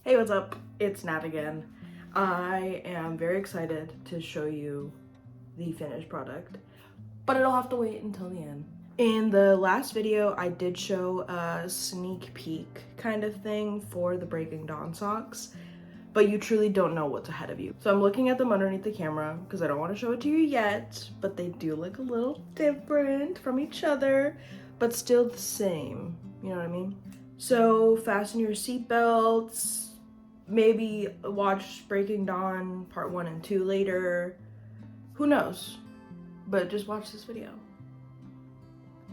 Hey, what's up? It's Nat again. I am very excited to show you the finished product, but it'll have to wait until the end. In the last video, I did show a sneak peek kind of thing for the Breaking Dawn socks, but you truly don't know what's ahead of you. So I'm looking at them underneath the camera because I don't want to show it to you yet, but they do look a little different from each other, but still the same. You know what I mean? So fasten your seatbelts. Maybe watch Breaking Dawn part 1 and 2 later. Who knows? But just watch this video.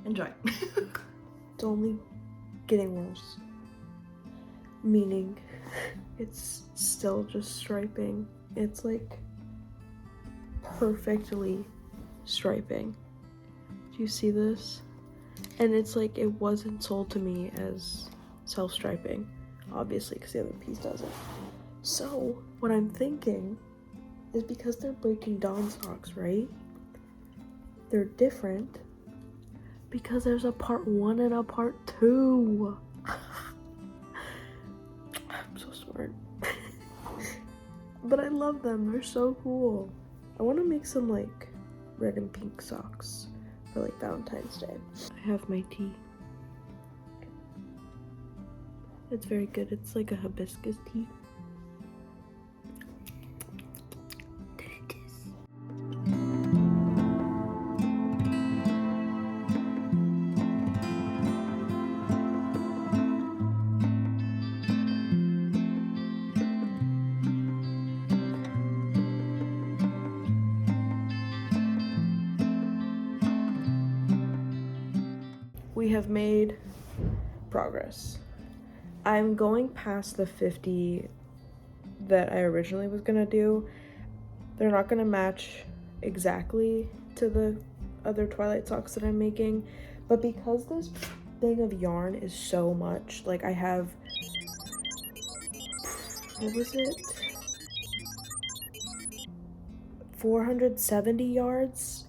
Enjoy. It's only getting worse. Meaning, it's still just striping. It's like perfectly striping. Do you see this? And it's like it wasn't sold to me as self-striping, obviously, because the other piece doesn't. So what I'm thinking is because they're Breaking Dawn socks, right? They're different because there's a part 1 and a part 2. I'm so smart. But I love them. They're so cool. I want to make some like red and pink socks for like Valentine's Day. I have my tea. It's very good. It's like a hibiscus tea. Delicious. We have made progress. I'm going past the 50 that I originally was gonna do. They're not gonna match exactly to the other Twilight socks that I'm making, but because this thing of yarn is so much, like I have, what was it? 470 yards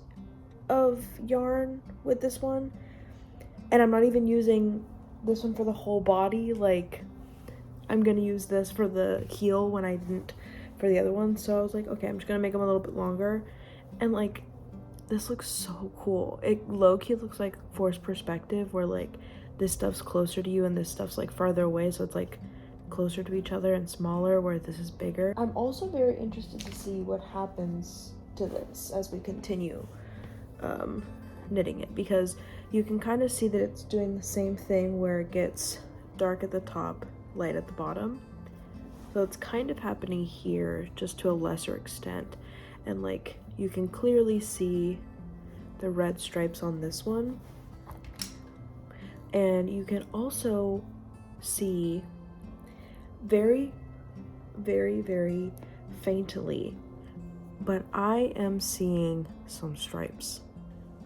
of yarn with this one, and I'm not even using this one for the whole body. Like I'm gonna use this for the heel when I didn't for the other one. So I was like, okay, I'm just gonna make them a little bit longer. And like this looks so cool. It low-key looks like forced perspective where like this stuff's closer to you and this stuff's like farther away, so it's like closer to each other and smaller where this is bigger. I'm also very interested to see what happens to this as we continue knitting it, because you can kind of see that it's doing the same thing where it gets dark at the top, light at the bottom. So it's kind of happening here, just to a lesser extent. And like you can clearly see the red stripes on this one, and you can also see very, very, very faintly, but I am seeing some stripes.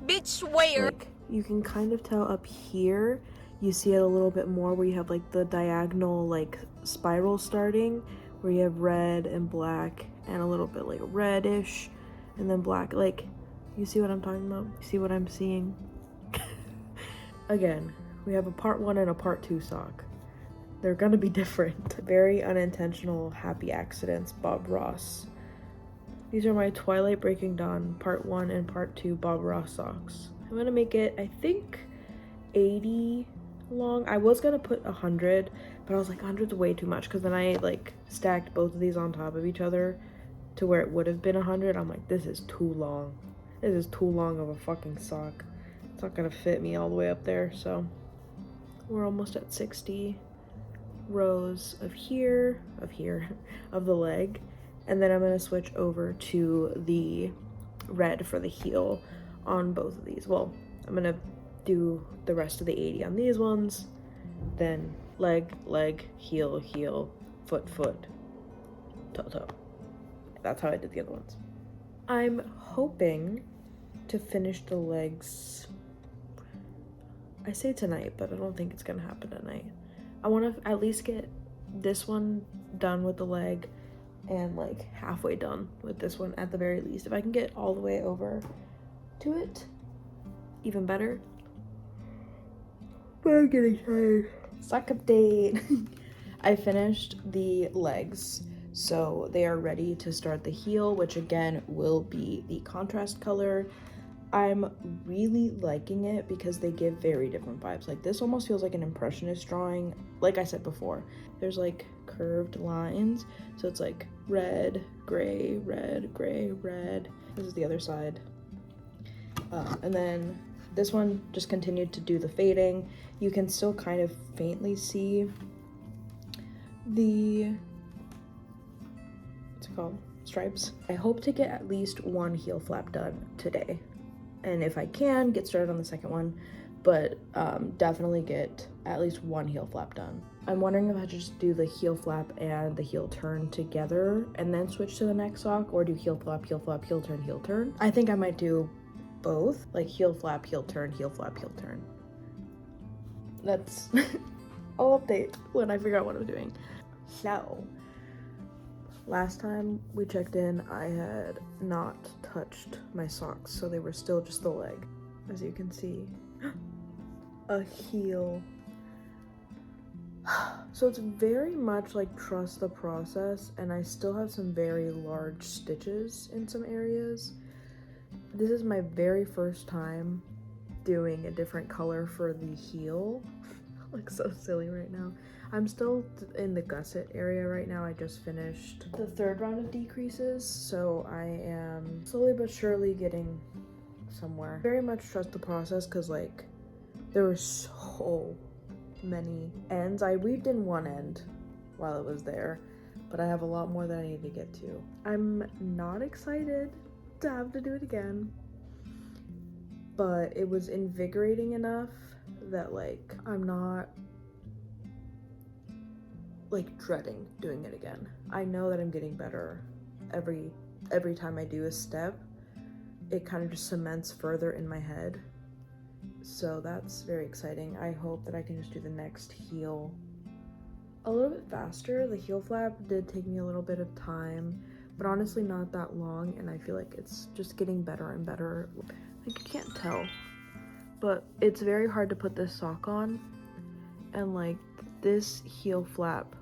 Bitch, where? Like you can kind of tell up here, you see it a little bit more where you have like the diagonal like spiral starting, where you have red and black and a little bit like reddish and then black. Like, you see what I'm talking about? You see what I'm seeing? Again, we have a part 1 and a part 2 sock. They're gonna be different. Very unintentional happy accidents, Bob Ross. These are my Twilight Breaking Dawn part 1 and part 2 Bob Ross socks. I'm gonna make it, I think, 80 long. I was gonna put 100, but I was like 100's way too much, because then I like stacked both of these on top of each other to where it would have been 100. I'm like, this is too long. This is too long of a fucking sock. It's not gonna fit me all the way up there. So we're almost at 60 rows of of the leg. And then I'm gonna switch over to the red for the heel on both of these. Well, I'm gonna do the rest of the 80 on these ones, then leg, leg, heel, heel, foot, foot, toe, toe. That's how I did the other ones. I'm hoping to finish the legs, I say tonight, but I don't think it's gonna happen tonight. I want to at least get this one done with the leg and like halfway done with this one at the very least. If I can get all the way over to it, even better. But I'm getting tired. Sock update. I finished the legs, so they are ready to start the heel, which again will be the contrast color. I'm really liking it because they give very different vibes. Like this almost feels like an impressionist drawing. Like I said before, there's like curved lines, so it's like red, gray, red, gray, red. This is the other side. And then this one just continued to do the fading. You can still kind of faintly see the, what's it called? Stripes. I hope to get at least one heel flap done today. And if I can, get started on the second one, but definitely get at least one heel flap done. I'm wondering if I should just do the heel flap and the heel turn together and then switch to the next sock, or do heel flap, heel turn, heel turn. I think I might do both, like heel flap, heel turn, heel flap, heel turn. That's, I'll update when I figure out what I'm doing. So, last time we checked in, I had not touched my socks, so they were still just the leg. As you can see, a heel. So it's very much like trust the process, and I still have some very large stitches in some areas. This is my very first time doing a different color for the heel. I look so silly right now. I'm still in the gusset area right now. I just finished the third round of decreases, so I am slowly but surely getting somewhere. Very much trust the process because like there were so many ends. I weaved in one end while it was there, but I have a lot more that I need to get to. I'm not excited to have to do it again, but it was invigorating enough that like I'm not like dreading doing it again. I know that I'm getting better every time I do a step. It kind of just cements further in my head, so that's very exciting. I hope that I can just do the next heel a little bit faster. The heel flap did take me a little bit of time, but honestly not that long, and I feel like it's just getting better and better. Like, you can't tell, but it's very hard to put this sock on, and like this heel flap,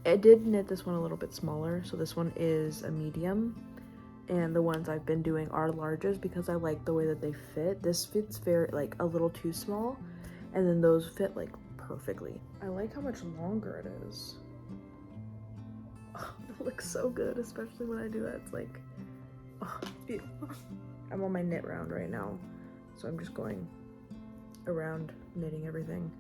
I did knit this one a little bit smaller, so this one is a medium, and the ones I've been doing are larges because I like the way that they fit. This fits very like a little too small, and then those fit like perfectly. I like how much longer it is. Oh, it looks so good, especially when I do that. It's like, oh, it's beautiful. I'm on my knit round right now, so I'm just going around knitting everything.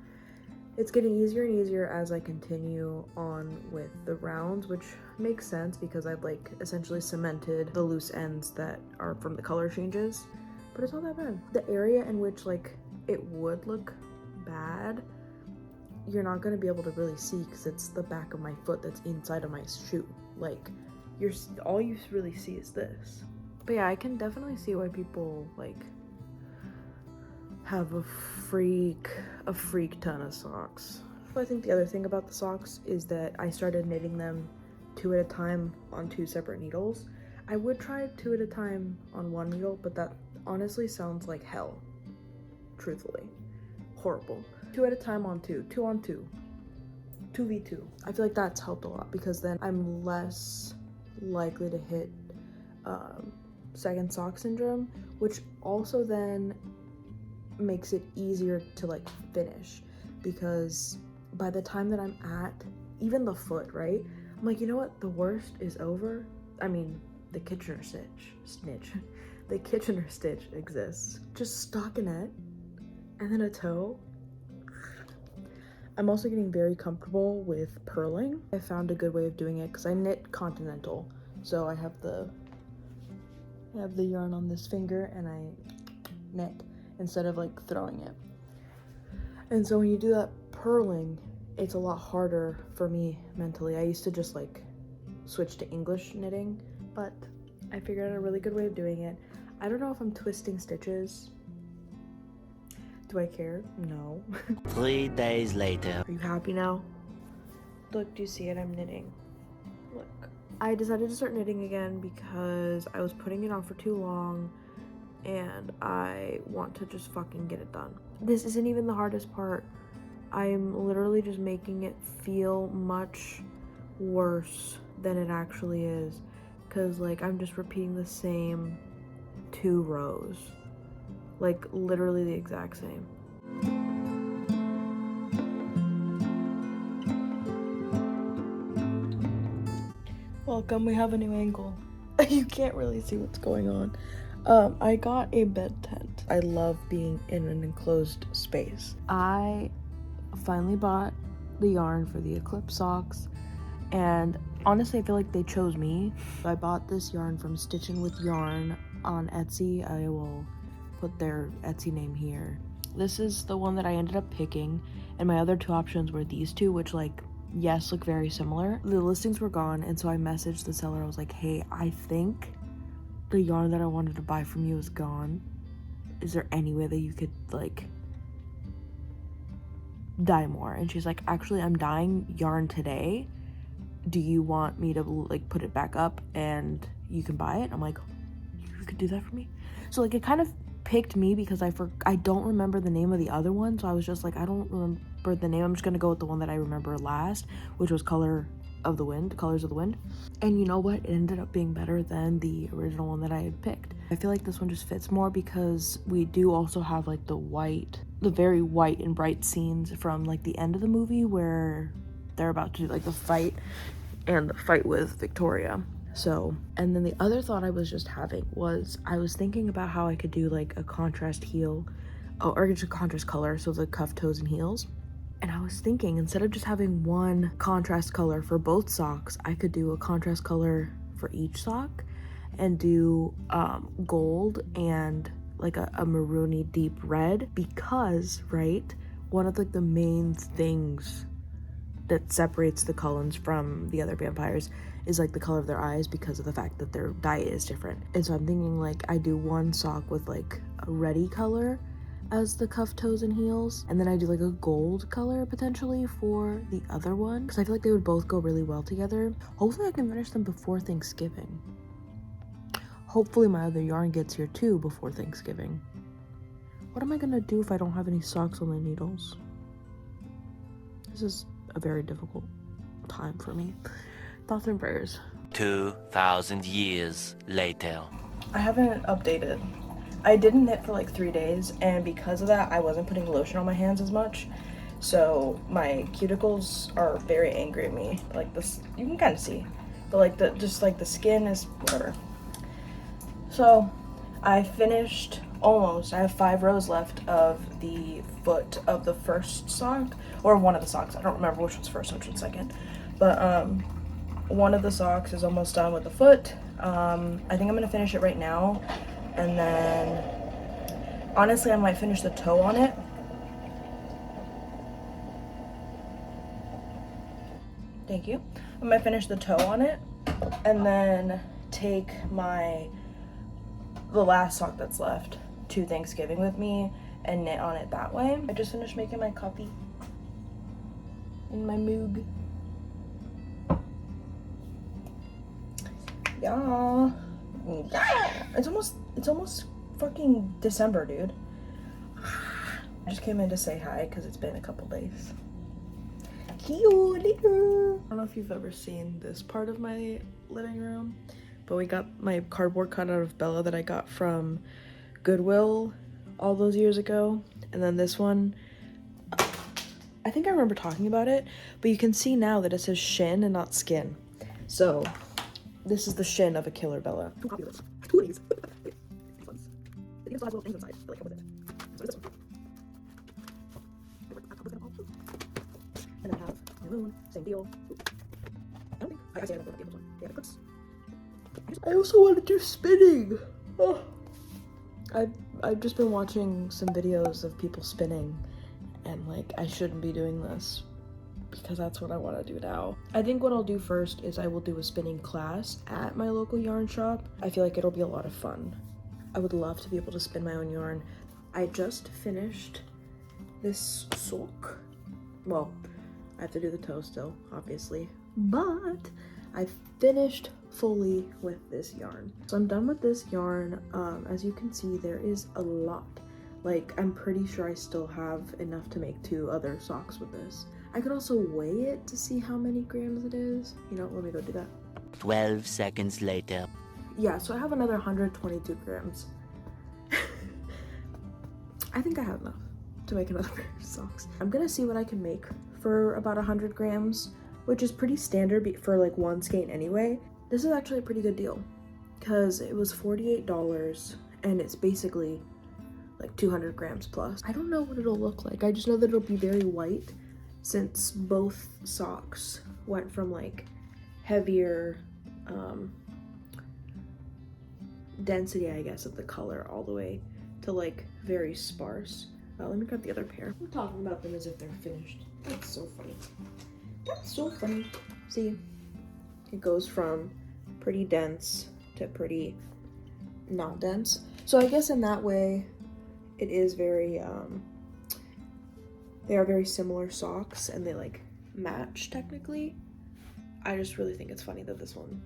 It's getting easier and easier as I continue on with the rounds, which makes sense because I've like essentially cemented the loose ends that are from the color changes, but it's not that bad. The area in which like it would look bad, you're not going to be able to really see because it's the back of my foot that's inside of my shoe. Like all you really see is this. But yeah, I can definitely see why people like have a freak ton of socks. I think the other thing about the socks is that I started knitting them 2 at a time on 2 separate needles. I would try 2 at a time on 1 needle, but that honestly sounds like hell, truthfully. Horrible. 2 at a time on 2, 2 on 2, 2v2. I feel like that's helped a lot because then I'm less likely to hit second sock syndrome, which also then makes it easier to like finish, because by the time that I'm at even the foot, right, I'm like, you know what, the worst is over. I mean, the Kitchener stitch exists. Just stockinette and then a toe. I'm also getting very comfortable with purling. I found a good way of doing it because I knit continental, so I have the yarn on this finger and I knit instead of like throwing it. And so when you do that purling, it's a lot harder for me mentally. I used to just like switch to English knitting, but I figured out a really good way of doing it. I don't know if I'm twisting stitches. Do I care? No. 3 days later. Are you happy now? Look, do you see it? I'm knitting. Look. I decided to start knitting again because I was putting it on for too long and I want to just fucking get it done. This isn't even the hardest part. I'm literally just making it feel much worse than it actually is, because like I'm just repeating the same 2 rows, like literally the exact same. Welcome, we have a new angle. You can't really see what's going on. I got a bed tent. I love being in an enclosed space. I finally bought the yarn for the Eclipse socks, and honestly I feel like they chose me. I bought this yarn from Stitchin' with Yarn on Etsy. I will put their Etsy name here. This is the one that I ended up picking, and my other 2 options were these 2, which like, yes, look very similar. The listings were gone, and so I messaged the seller. I was like, hey, I think the yarn that I wanted to buy from you is gone. Is there any way that you could like dye more? And she's like, actually, I'm dyeing yarn today. Do you want me to like put it back up and you can buy it? I'm like, you could do that for me? So like it kind of picked me because I don't remember the name of the other one, so I was just like, I don't remember the name. I'm just gonna go with the one that I remember last, which was Colors of the Wind. And you know what? It ended up being better than the original one that I had picked. I feel like this one just fits more because we do also have like the very white and bright scenes from like the end of the movie where they're about to do like the fight with Victoria. So, and then the other thought I was just having was I was thinking about how I could do like a contrast heel, or just a contrast color, so the cuff, toes, and heels. And I was thinking, instead of just having one contrast color for both socks, I could do a contrast color for each sock and do gold and like a maroony deep red, because, right, one of like the main things that separates the Cullens from the other vampires is like the color of their eyes, because of the fact that their dye is different. And so I'm thinking like I do one sock with like a reddy color as the cuff, toes, and heels, and then I do like a gold color potentially for the other one, because I feel like they would both go really well together. Hopefully I can finish them before Thanksgiving. Hopefully my other yarn gets here too before Thanksgiving. What am I gonna do if I don't have any socks on the needles? This is a very difficult time for me. Thoughts and prayers. 2,000 years later. I haven't updated. I didn't knit for like 3 days, and because of that I wasn't putting lotion on my hands as much, so my cuticles are very angry at me. Like this, you can kind of see, but like the skin is whatever. So I finished almost. I have 5 rows left of the foot of the first sock, or one of the socks. I don't remember which one's first, which one's second, but one of the socks is almost done with the foot. I think I'm gonna finish it right now. And then, honestly, I might finish the toe on it. Thank you. I might finish the toe on it, and then take the last sock that's left to Thanksgiving with me and knit on it that way. I just finished making my copy in my moog. Yeah. It's almost fucking December, dude. I just came in to say hi because it's been a couple days. See you later. I don't know if you've ever seen this part of my living room, but we got my cardboard cutout of Bella that I got from Goodwill all those years ago. And then this one, I think I remember talking about it, but you can see now that it says shin and not skin. So this is the shin of a killer Bella. Two copies of this. 2 of these. These ones. It even still has little things inside. I like it with it. So this one. And then I have New Moon, same deal. I don't think I say I don't know about the other one. They have Eclipse. I also want to do spinning. Oh. I've just been watching some videos of people spinning, and like I shouldn't be doing this, because that's what I want to do now. I think what I'll do first is I will do a spinning class at my local yarn shop. I feel like it'll be a lot of fun. I would love to be able to spin my own yarn. I just finished this sock. Well, I have to do the toe still, obviously, but I finished fully with this yarn. So I'm done with this yarn. As you can see, there is a lot Like, I'm pretty sure I still have enough to make 2 other socks with this. I could also weigh it to see how many grams it is. You know, let me go do that. 12 seconds later. Yeah, so I have another 122 grams. I think I have enough to make another pair of socks. I'm gonna see what I can make for about 100 grams, which is pretty standard for like one skein anyway. This is actually a pretty good deal because it was $48 and it's basically like 200 grams plus. I don't know what it'll look like. I just know that it'll be very white since both socks went from like heavier density, I guess, of the color all the way to like very sparse. Let me grab the other pair. I'm talking about them as if they're finished. That's so funny. That's so funny. See, it goes from pretty dense to pretty not dense. So I guess in that way, it is very, they are very similar socks and they like match technically. I just really think it's funny that this one,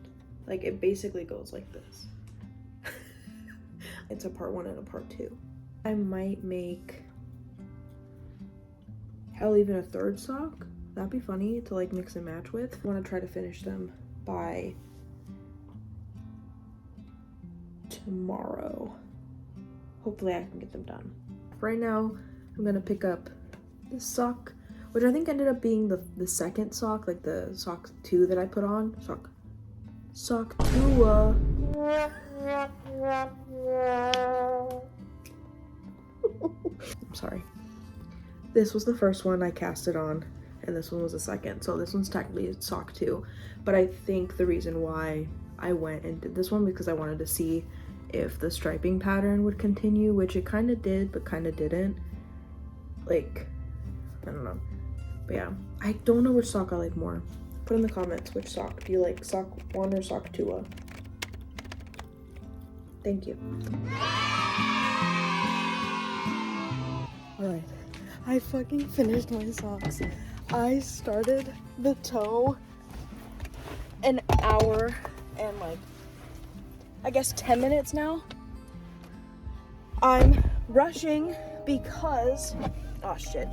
like it basically goes like this. It's a part 1 and a part 2. I might make, hell, even a 3rd sock. That'd be funny to like mix and match with. I want to try to finish them by tomorrow. Hopefully I can get them done. Right now, I'm gonna pick up this sock, which I think ended up being the 2nd sock, like the sock 2 that I put on. Sock 2. I'm sorry. This was the first one I casted on, and this one was the 2nd. So this one's technically sock 2. But I think the reason why I went and did this one because I wanted to see if the striping pattern would continue, which it kind of did, but kind of didn't. Like, I don't know. But yeah, I don't know which sock I like more. Put in the comments which sock. Do you like sock 1 or sock 2? Thank you. Alright, I fucking finished my socks. I started the toe an hour and like, I guess 10 minutes now. I'm rushing because, oh shit.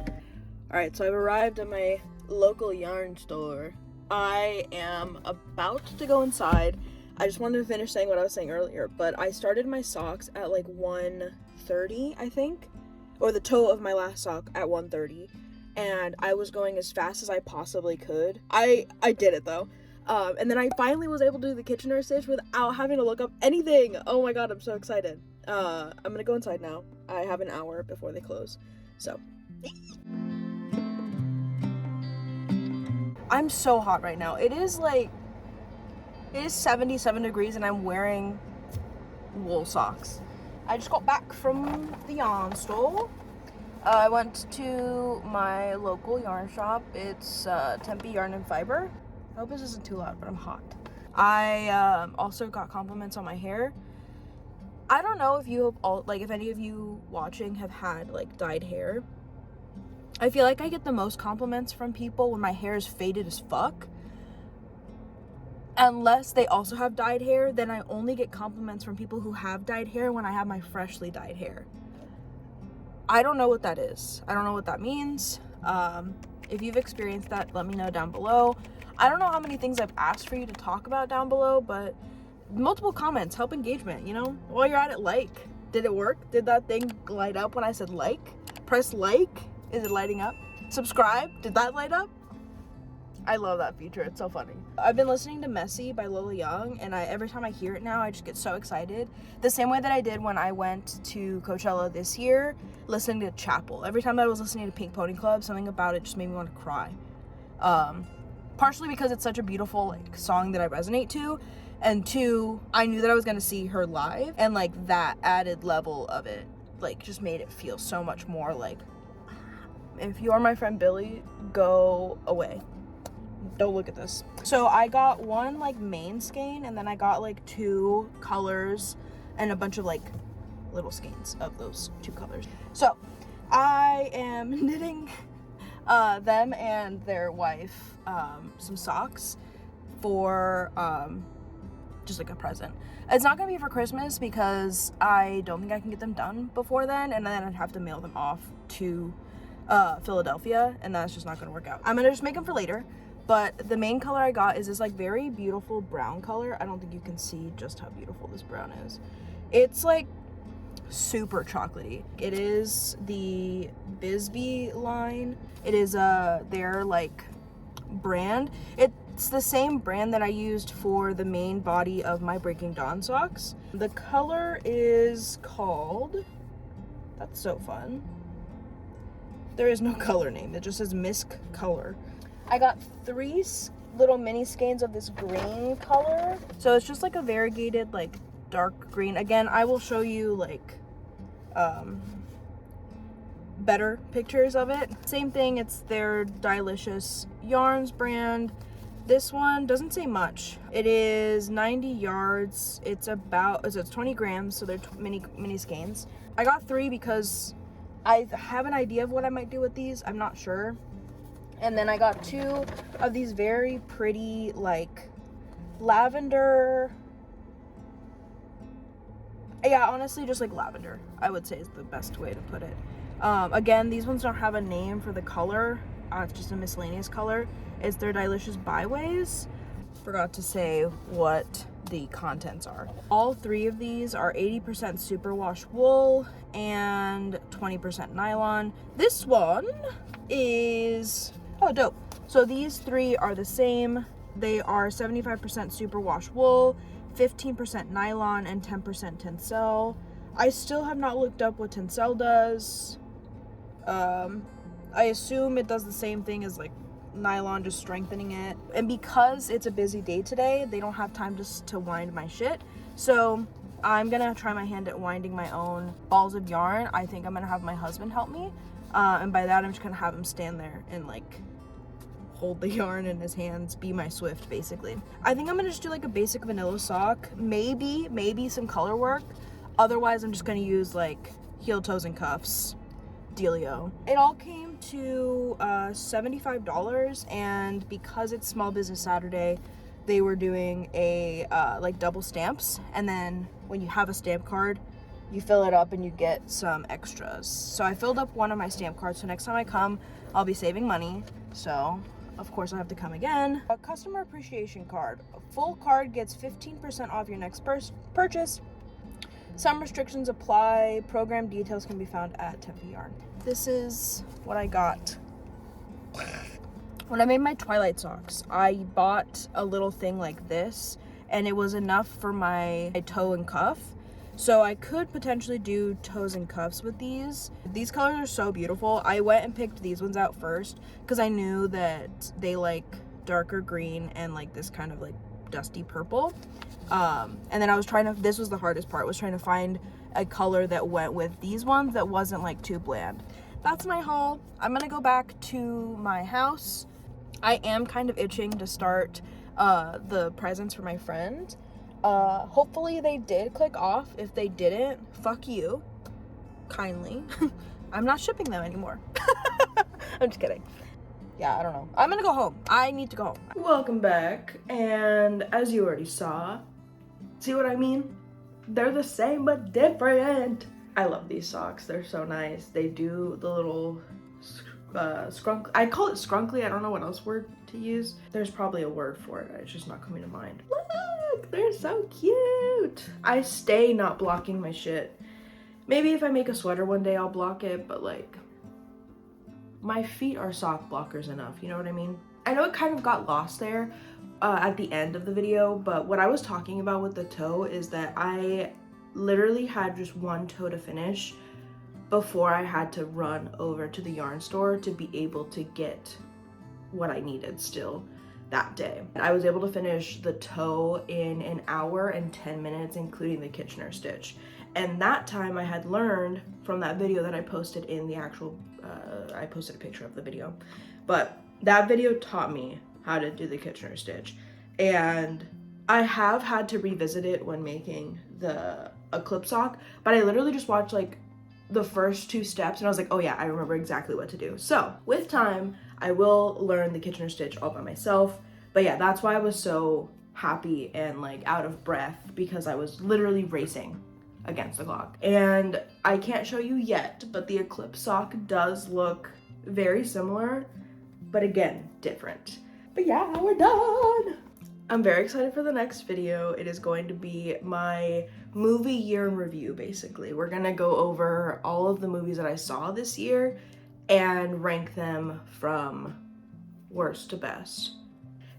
Alright, so I've arrived at my local yarn store. I am about to go inside. I just wanted to finish saying what I was saying earlier, but I started my socks at like 1:30, I think, or the toe of my last sock at 1:30, and I was going as fast as I possibly could. I did it though. And then I finally was able to do the Kitchener stitch without having to look up anything. Oh my god, I'm so excited. I'm gonna go inside now. I have an hour before they close, so. I'm so hot right now. It is 77 degrees and I'm wearing wool socks. I just got back from the yarn store. I went to my local yarn shop. It's Tempe Yarn and Fiber. I hope this isn't too loud, but I'm hot. I also got compliments on my hair. I don't know if you have all, like, if any of you watching have had like dyed hair. I feel like I get the most compliments from people when my hair is faded as fuck. Unless they also have dyed hair, then I only get compliments from people who have dyed hair when I have my freshly dyed hair. I don't know what that is. I don't know what that means. If you've experienced that, let me know down below. I don't know how many things I've asked for you to talk about down below, but multiple comments help engagement, you know? While you're at it, like. Did it work? Did that thing light up when I said like? Press like. Is it lighting up? Subscribe. Did that light up? I love that feature. It's so funny. I've been listening to Messy by Lola Young, and every time I hear it now, I just get so excited. The same way that I did when I went to Coachella this year, listening to Chapel. Every time I was listening to Pink Pony Club, something about it just made me want to cry. Partially because it's such a beautiful like song that I resonate to, and 2, I knew that I was gonna see her live, and like that added level of it, like just made it feel so much more like, if you are my friend Billy, go away. Don't look at this. So I got one like main skein, and then I got like 2 colors and a bunch of like little skeins of those 2 colors. So I am knitting them and their wife some socks for just like a present. It's not gonna be for Christmas because I don't think I can get them done before then, and then I'd have to mail them off to Philadelphia, and that's just not gonna work out. I'm gonna just make them for later. But the main color I got is this like very beautiful brown color. I don't think you can see just how beautiful this brown is. It's like super chocolatey. It is the Bisbee line. It is their like brand. It's the same brand that I used for the main body of my Breaking Dawn socks. The color is called, that's so fun. There is no color name. It just says Misk Color. I got 3 little mini skeins of this green color. So it's just like a variegated like dark green. Again, I will show you like better pictures of it. Same thing, it's their Delicious Yarns brand. This one doesn't say much. It is 90 yards. It's 20 grams, so they're mini skeins. I got 3 because I have an idea of what I might do with these. I'm not sure. And then I got 2 of these very pretty like lavender. Yeah, honestly, just like lavender, I would say is the best way to put it. Again, these ones don't have a name for the color. It's just a miscellaneous color. It's their Delicious Byways. Forgot to say what the contents are. All 3 of these are 80% superwash wool and 20% nylon. This one is, oh dope. So these 3 are the same. They are 75% superwash wool, 15% nylon, and 10% tencel. I still have not looked up what tencel does. I assume it does the same thing as like nylon, just strengthening it. And because it's a busy day today, they don't have time just to wind my shit. So I'm gonna try my hand at winding my own balls of yarn. I think I'm gonna have my husband help me. And by that, I'm just gonna have him stand there and like hold the yarn in his hands, be my Swift, basically. I think I'm gonna just do like a basic vanilla sock, maybe some color work. Otherwise, I'm just gonna use like heel, toes, and cuffs. Dealio. It all came to $75, and because it's Small Business Saturday, they were doing a like double stamps, and then when you have a stamp card, you fill it up and you get some extras. So I filled up one of my stamp cards, so next time I come, I'll be saving money. So of course I have to come again. A customer appreciation card. A full card gets 15% off your next purchase. Some restrictions apply. Program details can be found at Tempe Yarn. This is what I got. When I made my Twilight socks, I bought a little thing like this, and it was enough for my toe and cuff. So I could potentially do toes and cuffs with these. These colors are so beautiful. I went and picked these ones out first because I knew that they like darker green and like this kind of like dusty purple. And then I was this was the hardest part, was trying to find a color that went with these ones that wasn't like too bland. That's my haul. I'm gonna go back to my house. I am kind of itching to start the presents for my friend. Hopefully they did click off. If they didn't, fuck you, kindly. I'm not shipping them anymore. I'm just kidding. Yeah, I don't know. I'm gonna go home. I need to go home. Welcome back, and as you already saw, see what I mean? They're the same but different. I love these socks. They're so nice. They do the little skrunkly. I call it skrunkly. I don't know what else word to use. There's probably a word for it. It's just not coming to mind. Look, they're so cute. I stay not blocking my shit. Maybe if I make a sweater one day, I'll block it, but like, my feet are sock blockers enough, you know what I mean? I know it kind of got lost there at the end of the video, but what I was talking about with the toe is that I literally had just one toe to finish before I had to run over to the yarn store to be able to get what I needed still that day. I was able to finish the toe in an hour and 10 minutes, including the Kitchener stitch. And that time I had learned from that video that I posted in the actual, I posted a picture of the video, but that video taught me how to do the Kitchener stitch. And I have had to revisit it when making the Eclipse sock, but I literally just watched like the first 2 steps and I was like, oh yeah, I remember exactly what to do. So with time, I will learn the Kitchener stitch all by myself. But yeah, that's why I was so happy and like out of breath because I was literally racing against the clock. And I can't show you yet, but the Eclipse sock does look very similar, but again, different. But yeah, we're done. I'm very excited for the next video. It is going to be my movie year in review, basically. We're gonna go over all of the movies that I saw this year and rank them from worst to best.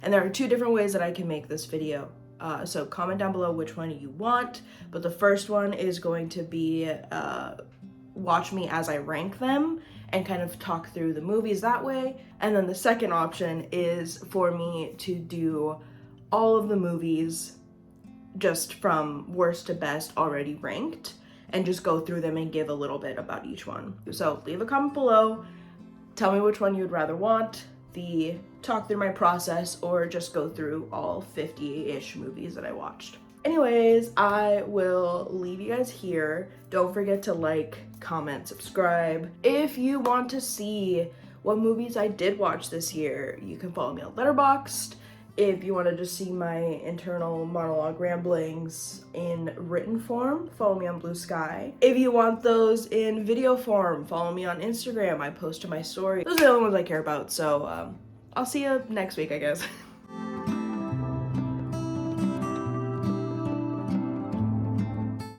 And there are 2 different ways that I can make this video. So comment down below which one you want, but the first one is going to be watch me as I rank them and kind of talk through the movies that way. And then the second option is for me to do all of the movies just from worst to best already ranked and just go through them and give a little bit about each one. So leave a comment below, tell me which one you would rather want, the talk through my process or just go through all 50-ish movies that I watched. Anyways, I will leave you guys here. Don't forget to like, comment, subscribe. If you want to see what movies I did watch this year, you can follow me on Letterboxd. If you want to just see my internal monologue ramblings in written form, follow me on Blue Sky. If you want those in video form, follow me on Instagram. I post to my story. Those are the only ones I care about, so I'll see you next week, I guess.